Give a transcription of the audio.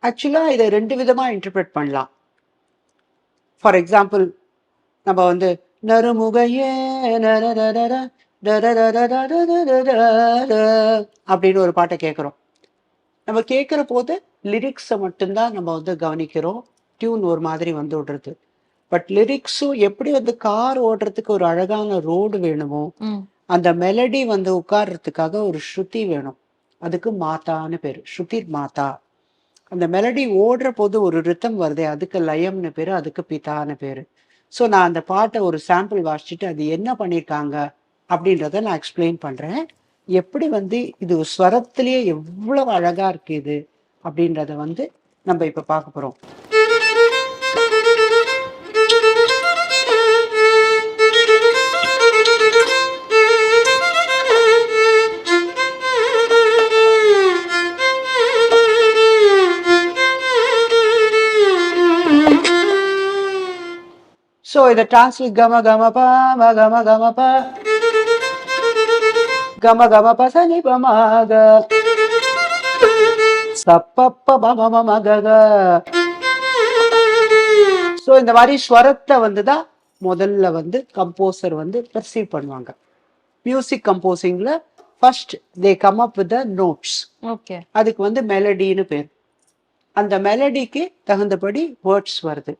ஆக்சுவலா இதை 2 விதமா இன்டர்பிரட் பண்ணலாம். ஃபார் எக்ஸாம்பிள், நம்ம வந்து நறுமுகையே நரரரர, டரரரரரரரரர அப்படின்னு ஒரு பாட்டை கேட்குறோம். நம்ம கேட்குற போது லிரிக்ஸை மட்டும்தான் நம்ம வந்து கவனிக்கிறோம். டியூன் ஒரு மாதிரி வந்து விடுறது. பட் லிரிக்ஸும் எப்படி வந்து கார் ஓடுறதுக்கு ஒரு அழகான ரோடு வேணுமோ, ம். அந்த மெலடி வந்து உட்கார்றதுக்காக ஒரு ஸ்ருதி வேணும். அதுக்கு மாதான்னு பேரு. ஸ்ருதிர் மாதா. அந்த மெலடி ஓடுற போது ஒரு ரித்தம் வருதே, அதுக்கு லயம்னு பேரு, அதுக்கு பிதான்னு பேரு. ஸோ நான் அந்த பாட்டை ஒரு சாம்பிள் வாசிச்சுட்டு அது என்ன பண்ணியிருக்காங்க அப்படின்றத நான் எக்ஸ்பிளைன் பண்றேன். எப்படி வந்து இது ஸ்வரத்திலேயே எவ்வளவு அழகா இருக்கு இது அப்படின்றத வந்து நம்ம இப்ப பார்க்க போறோம். ஸோ இதை டிரான்ஸ்லேட் கம கம ப ம கம கம ப கம கம ப சனி ப ம க சப்பப்ப ப ம ம ம க க. ஸோ இந்த மாதிரி ஸ்வரத்தை வந்து தான் முதல்ல வந்து கம்போசர் வந்து பெர்சீவ் பண்ணுவாங்க. மியூசிக் கம்போசிங்ல first they come up with the notes. Okay. அதுக்கு வந்து மெலடின்னு பேர். அந்த மெலடிக்கு தகுந்தபடி வேர்ட்ஸ் வருது.